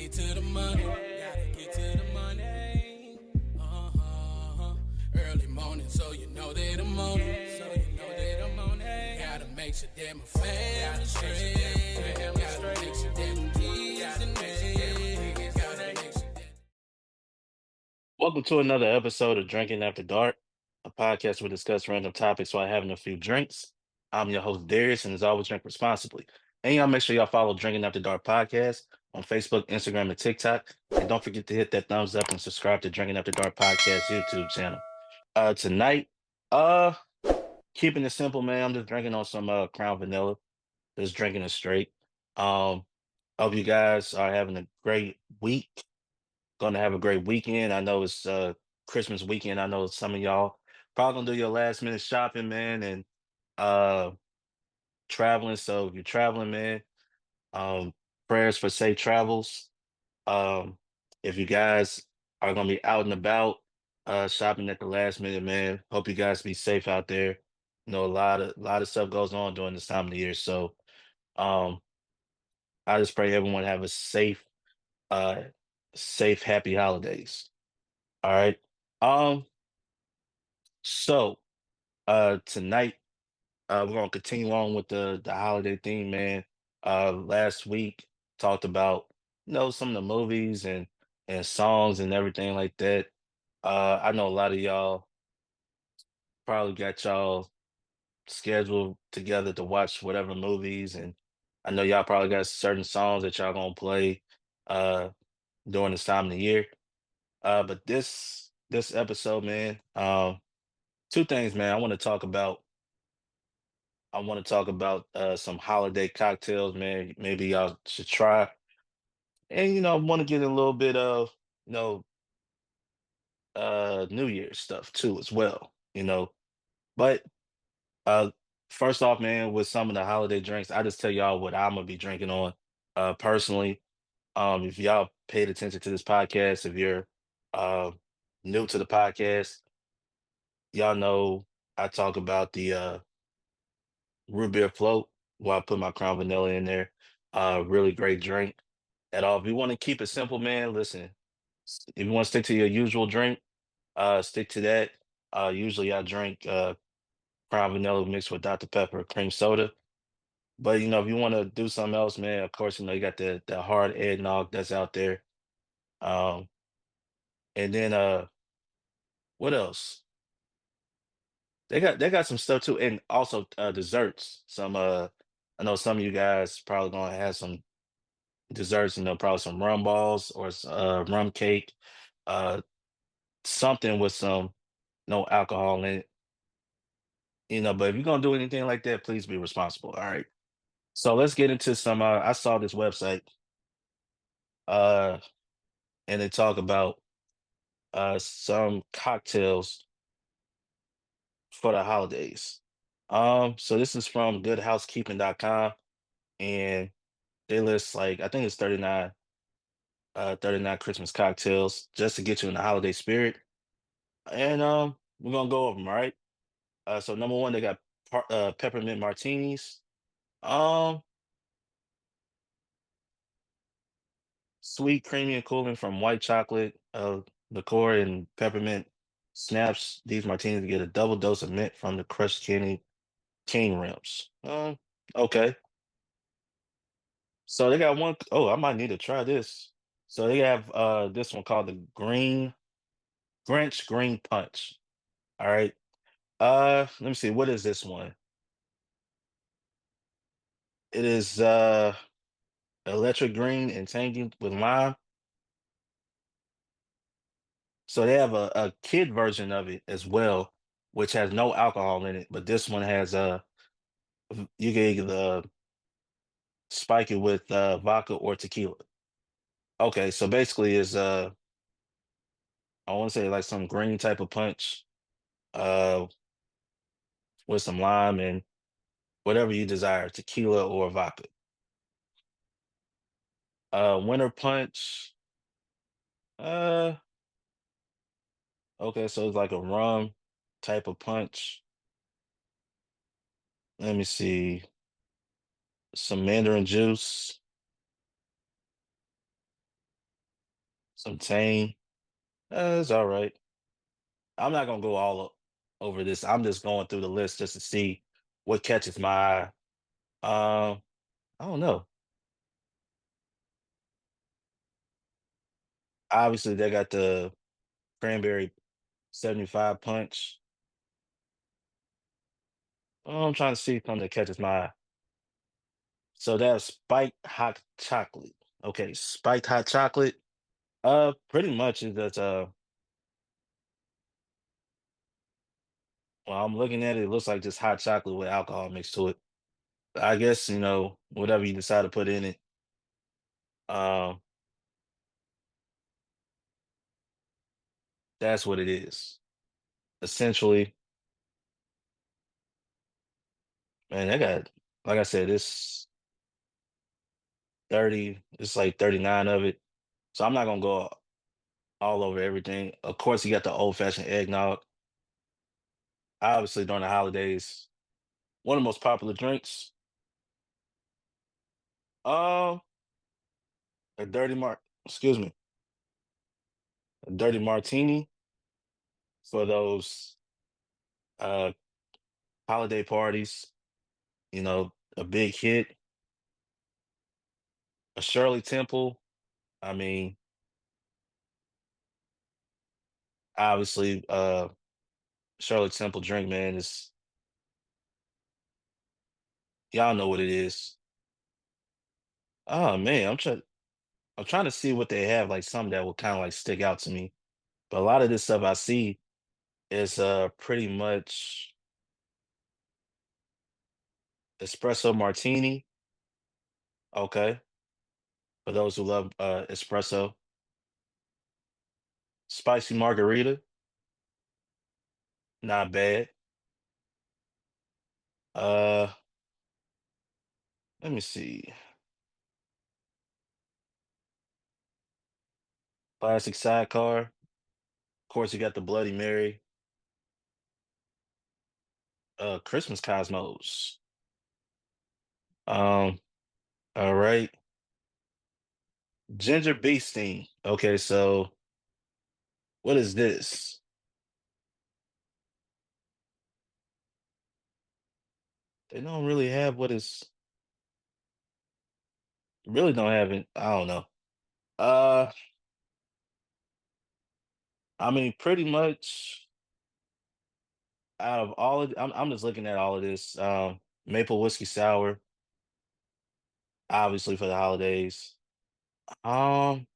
get to the money. Gotta get to the money. Early morning, so you know that I'm on it. So you know that I'm on it. Gotta make sure that my family straight. Gotta make sure that my kids and me. Gotta make sure that. Welcome to another episode of Drinking After Dark, a podcast where we discuss random topics while having a few drinks. I'm your host, Darius, and as always, drink responsibly. And y'all make sure y'all follow Drinking After Dark podcast on Facebook, Instagram, and TikTok. And don't forget to hit that thumbs up and subscribe to Drinking After Dark podcast YouTube channel. Tonight, uh, keeping it simple, man. I'm just drinking on some Crown Vanilla. Just drinking it straight. Um, Hope you guys are having a great week. Gonna have a great weekend. I know it's Christmas weekend. I know some of y'all probably gonna do your last minute shopping, man, and uh traveling. So if you're traveling, man, um, prayers for safe travels. Um, if you guys are gonna be out and about, shopping at the last minute, man, hope you guys be safe out there. You know, a lot of stuff goes on during this time of the year. So um I just pray everyone have a uh safe, happy holidays. All right. Um, so tonight we're gonna continue on with the holiday theme, man. Last week talked about some of the movies and songs and everything like that. I know a lot of y'all probably got y'all scheduled together to watch whatever movies, and I know y'all probably got certain songs that y'all gonna play uh during this time of the year. But this episode, man, two things, man. I want to talk about some holiday cocktails, man. Maybe y'all should try. And I want to get a little bit of, you know, New Year's stuff too as well. But uh first off, man, with some of the holiday drinks, I just tell y'all what I'm gonna be drinking on personally. If y'all paid attention to this podcast, if you're uh new to the podcast, y'all know I talk about the root beer float while I put my Crown Vanilla in there. Really great drink at all. If you want to keep it simple, man, listen. If you want to stick to your usual drink, stick to that. Usually I drink Crown Vanilla mixed with Dr. Pepper cream soda. But if you want to do something else, man, of course, you got the hard eggnog that's out there. Um, and then what else? They got some stuff too, and also desserts. Some I know some of you guys probably gonna have some desserts, probably some rum balls or rum cake, uh, something with some no alcohol in it. But if you're gonna do anything like that, please be responsible. All right. So let's get into some. I saw this website, uh, and they talk about some cocktails for the holidays. So this is from goodhousekeeping.com, and they list like I think it's 39 Christmas cocktails just to get you in the holiday spirit. And we're gonna go over them, all right? So number one, they got peppermint martinis. Um, Sweet, creamy, and cooling from white chocolate, liqueur, and peppermint snaps. These martinis get a double dose of mint from the crushed candy cane rims. Okay. So they got one. Oh, I might need to try this. So they have this one called the Grinch Green Punch. All right. Let me see. What is this one? It is electric green and tangy with lime. So they have a kid version of it as well, which has no alcohol in it. But this one has you can either spike it with vodka or tequila. Okay, so basically is I want to say like some green type of punch uh with some lime and whatever you desire, tequila or vodka. Winter punch. Uh okay, so it's like a rum type of punch. Let me see. Some mandarin juice. some tang. It's all right. I'm not gonna go over this. I'm just going through the list just to see what catches my eye. I don't know. Obviously, they got the cranberry 75 punch. I'm trying to see something that catches my eye. So that's spiked hot chocolate. Okay, spiked hot chocolate. Pretty much is that well, I'm looking at it, it looks like just hot chocolate with alcohol mixed to it. I guess, whatever you decide to put in it. Um, that's what it is. Essentially, man, they got like I said, it's 30, it's like 39 of it. So I'm not gonna go all over everything. Of course, you got the old fashioned eggnog. Obviously, during the holidays, one of the most popular drinks. Um, a excuse me, a dirty martini for those uh holiday parties. A big hit. A Shirley Temple. I mean, obviously, Shirley Temple drink, man, is y'all know what it is. Oh man, I'm trying to see what they have, like some that will kind of like stick out to me. But a lot of this stuff I see is pretty much espresso martini. Okay. For those who love espresso. Spicy margarita, not bad. Uh let me see. Classic sidecar. Of course you got the Bloody Mary. Christmas Cosmos. Um, all right. Ginger bee sting. Okay, so what is this? They don't really have what is really don't have it. I don't know. Uh I mean pretty much out of all of I'm just looking at all of this. Maple whiskey sour, obviously for the holidays. Um,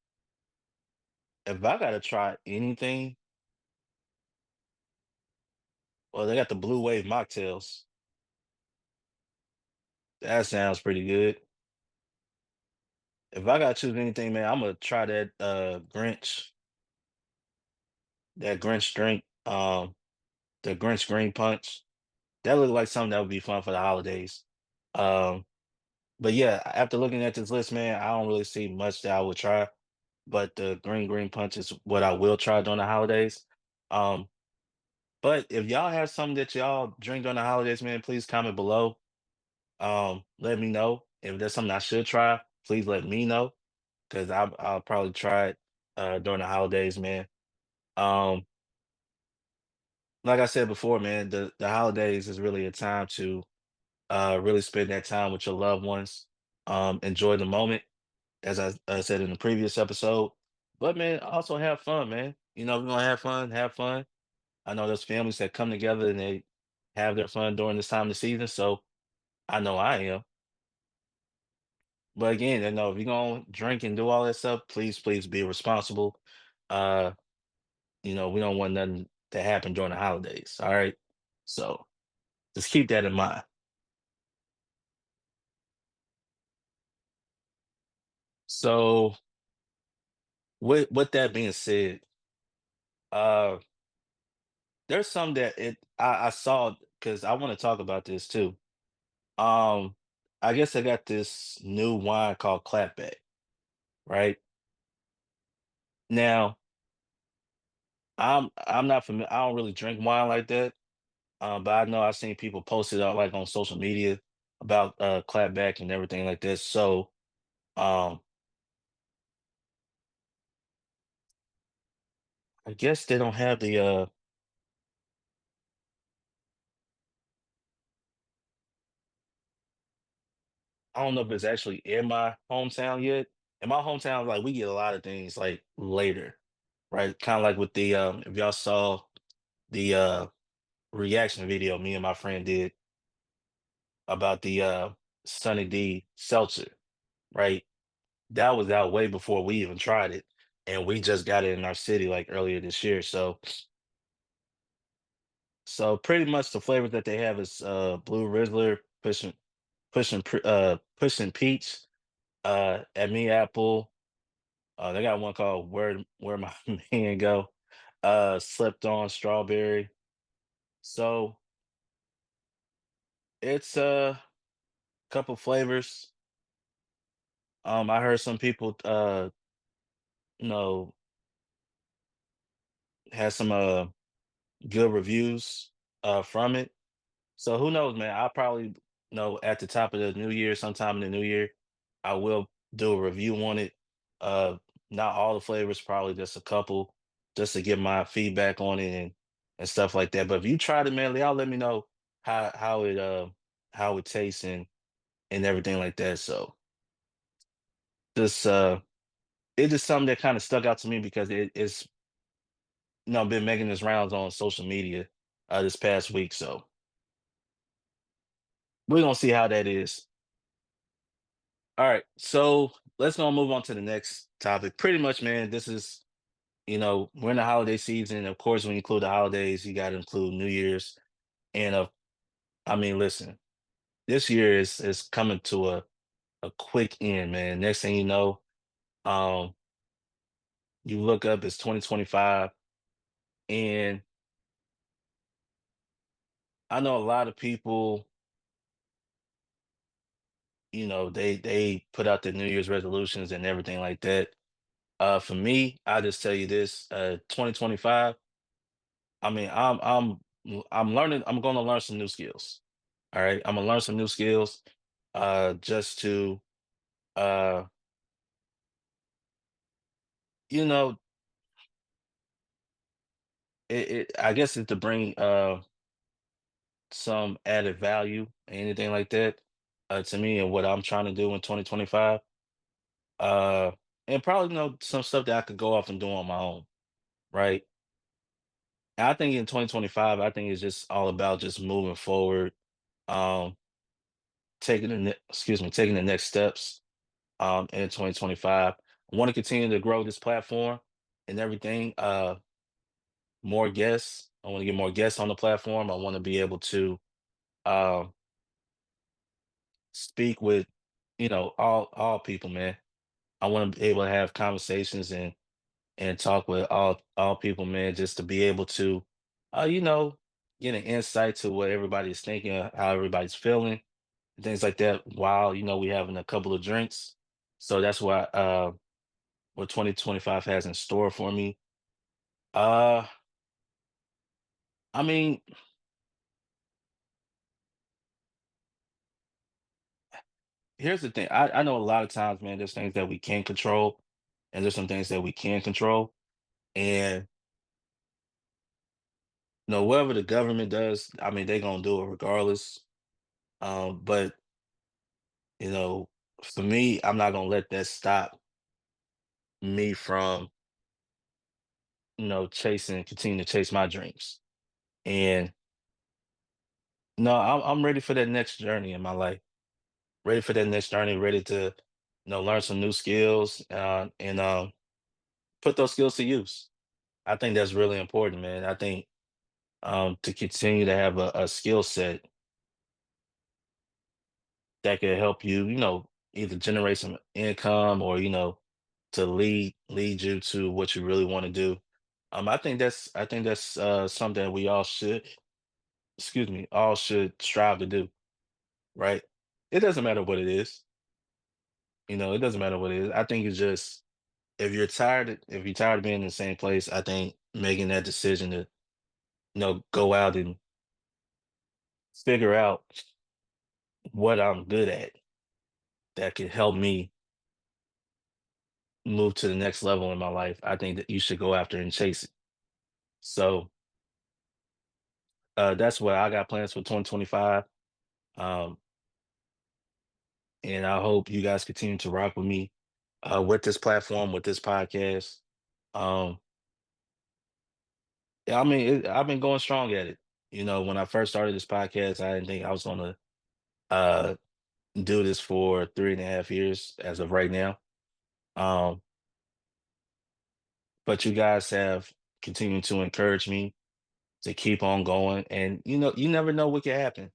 if I gotta try anything, well, they got the Blue Wave mocktails. That sounds pretty good. If I gotta choose anything, man, I'm gonna try that Grinch drink, the Grinch Green Punch. That looked like something that would be fun for the holidays. Um, but yeah, after looking at this list, man, I don't really see much that I would try. But the Green Punch is what I will try during the holidays. Um, but if y'all have something that y'all drink during the holidays, man, please comment below. Let me know if there's something I should try. Please let me know because I'll probably try it during the holidays, man. Um, like I said before, man, the holidays is really a time to really spend that time with your loved ones. Enjoy the moment, as I said in the previous episode. But man, also have fun, man. We're gonna have fun, have fun. I know there's families that come together and they have their fun during this time of the season. So I know I am. But again, if you're gonna drink and do all that stuff, please, please be responsible. Uh, we don't want nothing to happen during the holidays. All right. So just keep that in mind. So with that being said, uh there's some that I saw because I want to talk about this too. Um, I guess I got this new wine called Clapback, right? Now, I'm not familiar. I don't really drink wine like that. But I know I've seen people post it out like on social media about clapback and everything like this. So um I guess they don't have the I don't know if it's actually in my hometown yet. In my hometown, like we get a lot of things like later, right? Kind of like with the if y'all saw the reaction video me and my friend did about the Sunny D seltzer, right? That was out way before we even tried it. And we just got it in our city like earlier this year. So pretty much the flavors that they have is Blue Rizzler, pushing peach, at me apple. They got one called Where My Man Go, Slept On Strawberry. So it's a couple flavors. I heard some people you know had some good reviews from it. So who knows, man? I'll probably at the top of the new year, sometime in the new year, I will do a review on it. Uh Not all the flavors, probably just a couple, just to get my feedback on it and stuff like that. But if you tried it, man, y'all let me know how it tastes and everything like that. So just it's just something that kind of stuck out to me because it's been making its rounds on social media this past week. So we're gonna see how that is. All right, so let's gonna move on to the next topic. Pretty much, man, this is we're in the holiday season. Of course, when you include the holidays, you got to include New Year's. And I mean, listen, this year is coming to a quick end, man. Next thing you know, um, you look up, it's 2025, and I know a lot of people, they put out their New Year's resolutions and everything like that. For me, I just tell you this, 2025. I mean, I'm learning. I'm going to learn some new skills. All right, I'm gonna learn some new skills, just to, uh, you know, I guess it's to bring some added value, anything like that, to me and what I'm trying to do in 2025. Uh, and probably some stuff that I could go off and do on my own, right? And I think in 2025, I think it's just all about just moving forward, um, taking the next steps in 2025. I want to continue to grow this platform and everything. More guests. I want to get more guests on the platform. I want to be able to uh, speak with, all people, man. I want to be able to have conversations and talk with all people, man, just to be able to, uh, you know, get an insight to what everybody's thinking, how everybody's feeling, and things like that. While we having a couple of drinks, so that's what 2025 has in store for me. Uh, I mean, here's the thing. I know a lot of times, man, there's things that we can't control, and there's some things that we can control. And whatever the government does, I mean, they're gonna do it regardless. But you know, for me, I'm not gonna let that stop me from continue to chase my dreams. And no, I'm ready for that next journey in my life. Ready for that next journey. Ready to learn some new skills and put those skills to use. I think that's really important, man. I think to continue to have a skill set that can help you, either generate some income or, to lead you to what you really want to do. I think that's something that we all should, excuse me, all should strive to do, right? It doesn't matter what it is, it doesn't matter what it is. I think it's just if you're tired of being in the same place, I think making that decision to, go out and figure out what I'm good at that could help me move to the next level in my life. I think that you should go after and chase it. So that's what I got plans for 2025. Um, and I hope you guys continue to rock with me with this platform, with this podcast. Um, yeah, I mean, I've been going strong at it. You know, when I first started this podcast, I didn't think I was going to uh, do this for 3.5 years as of right now. Um, but you guys have continued to encourage me to keep on going. And, you never know what can happen.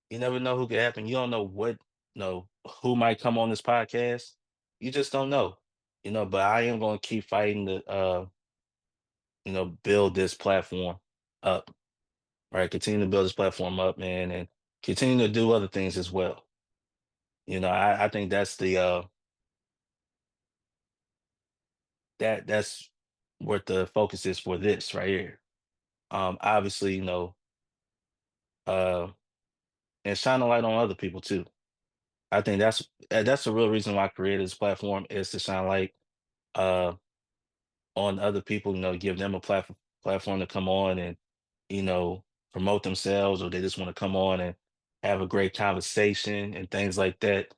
You never know who can happen. You don't know who might come on this podcast. You just don't know. But I am going to keep fighting to, build this platform up, right? Continue to build this platform up, man, and continue to do other things as well. I think that's that's what the focus is for this right here. Obviously, uh, and shine a light on other people too. I think that's the real reason why I created this platform is to shine light uh on other people, give them a platform to come on and, you know, promote themselves, or they just want to come on and have a great conversation and things like that.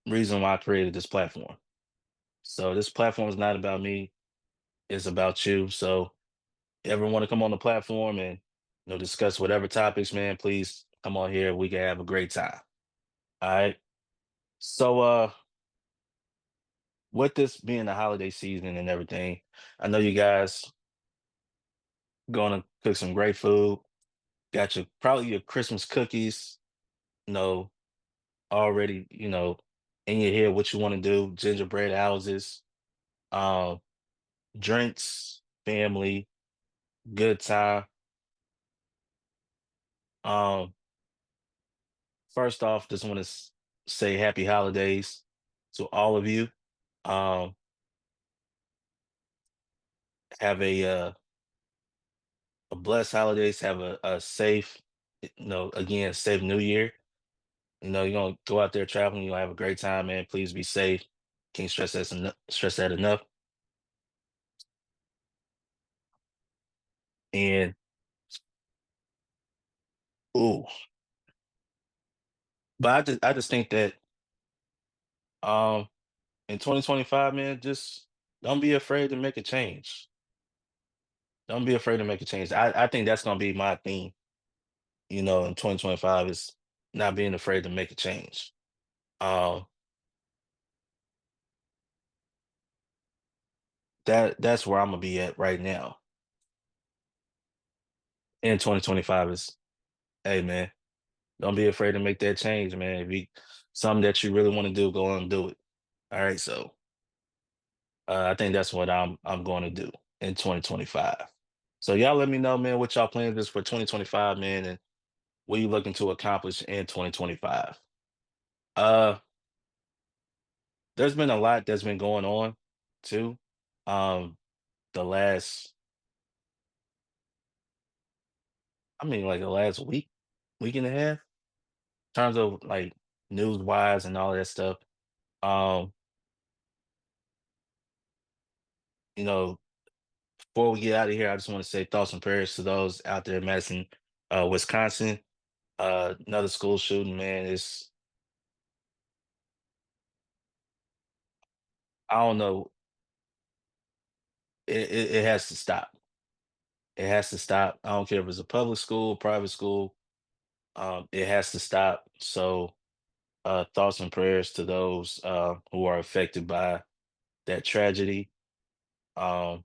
Reason why I created this platform. So this platform is not about me, it's about you. So ever want to come on the platform and discuss whatever topics, man, please come on here. We can have a great time. All right. So with this being the holiday season and everything, I know you guys gonna cook some great food. Got your probably your Christmas cookies, you know, already, in your head what you want to do, gingerbread houses, um, drinks, family, good time. Um, First off, just want to say happy holidays to all of you. Um, have a blessed holidays, have a safe, again, safe new year. You're gonna go out there traveling, you'll have a great time, man. Please be safe. Can't stress that enough. And ooh, but I just think that um in 2025, man, just don't be afraid to make a change. Don't be afraid to make a change. I think that's gonna be my theme, in 2025 is not being afraid to make a change. Um that's where I'm gonna be at right now in 2025 is, hey man, don't be afraid to make that change, man. If you something that you really want to do, go on and do it. All right. So I think that's what I'm going to do in 2025. So y'all let me know, man, what y'all plans is for 2025, man, and what you looking to accomplish in 2025. Uh, there's been a lot that's been going on too. Um, the last, like the last week and a half, in terms of like news wise and all that stuff. Um, you know, before we get out of here, I just want to say thoughts and prayers to those out there in Madison, Wisconsin. Another school shooting, man. I don't know. It has to stop. It has to stop. I don't care if it's a public school, private school. It has to stop. So, thoughts and prayers to those who are affected by that tragedy. Um,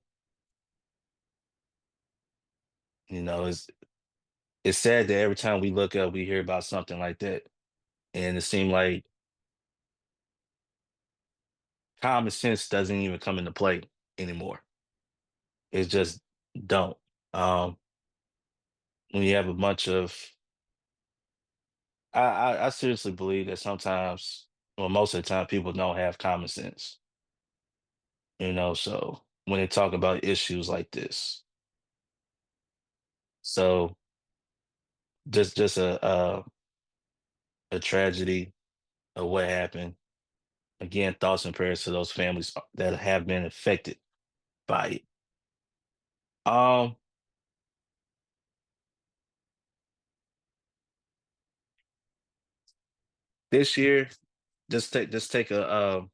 it's sad that every time we look up, we hear about something like that, and it seems like common sense doesn't even come into play anymore. It just don't. Um, when you have a bunch of, I seriously believe that sometimes, well, most of the time, people don't have common sense. So when they talk about issues like this, so just a tragedy of what happened. Again, thoughts and prayers to those families that have been affected by it. Um, this year, just take a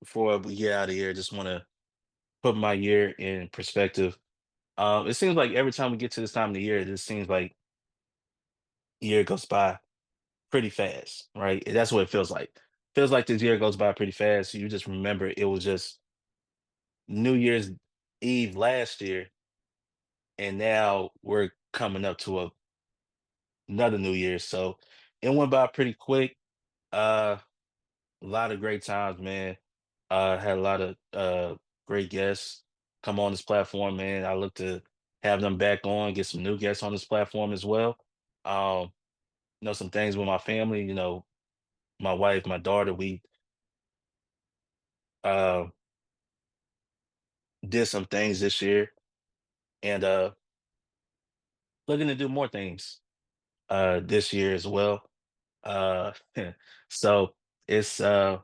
before we get out of here, just want to put my year in perspective. It seems like every time we get to this time of the year, it just seems like year goes by pretty fast, right? And that's what it feels like. Feels like this year goes by pretty fast. You just remember it was just New Year's Eve last year, and now we're coming up to another New Year. So it went by pretty quick. A lot of great times, man. Had a lot of great guests come on this platform, man. I look to have them back on, get some new guests on this platform as well. Um, some things with my family, my wife, my daughter, we uh did some things this year and looking to do more things this year as well. Uh so it's no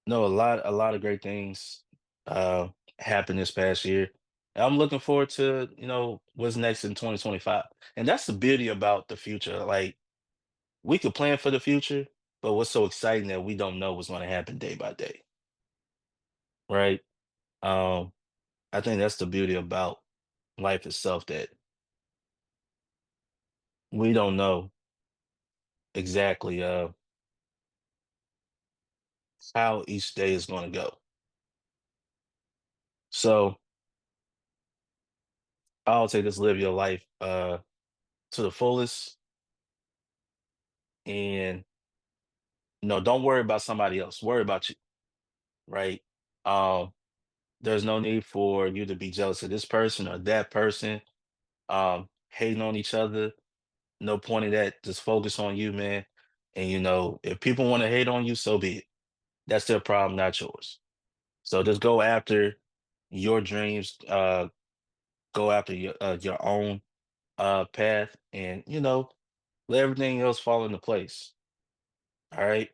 a lot of great things uh happened this past year. And I'm looking forward to, what's next in 2025. And that's the beauty about the future. Like we could plan for the future, but what's so exciting that we don't know what's going to happen day by day, right? Um I think that's the beauty about life itself, that we don't know exactly how each day is going to go. So I'll say just live your life to the fullest, and don't worry about somebody else. Worry about you, right? Um, there's no need for you to be jealous of this person or that person, hating on each other. No point in that. Just focus on you, man. And if people want to hate on you, so be it. That's their problem, not yours. So just go after your dreams. Go after your own path, and let everything else fall into place. All right.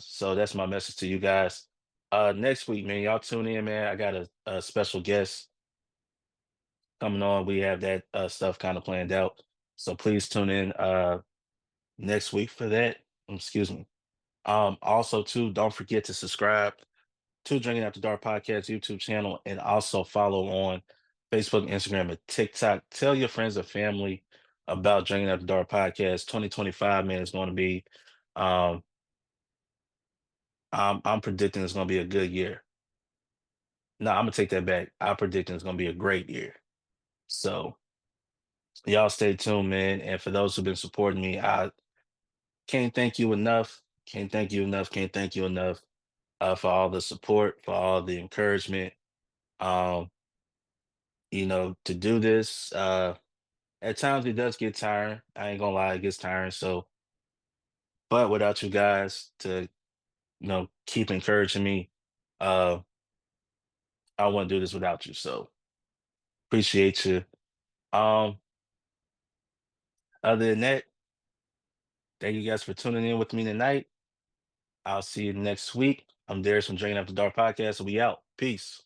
So that's my message to you guys. Next week, man, y'all tune in, man. I got a special guest coming on. We have that stuff kind of planned out. So please tune in next week for that. Excuse me. Also too, don't forget to subscribe to Drinking After Dark Podcast YouTube channel, and also follow on Facebook, Instagram, and TikTok. Tell your friends and family about Drinking After Dark Podcast. 2025, man, is going to be. Um, I'm predicting it's going to be a good year. No, I'm gonna take that back. I predict it's gonna be a great year. So y'all stay tuned, man. And for those who've been supporting me, I can't thank you enough. Can't thank you enough. Can't thank you enough for all the support, for all the encouragement. Um, to do this. At times it does get tiring. I ain't gonna lie, it gets tiring. So, but without you guys to, keep encouraging me, uh, I wouldn't do this without you. So appreciate you. Um, Other than that, thank you guys for tuning in with me tonight. I'll see you next week. I'm Darius from Drinking After Dark Podcast. We out. Peace.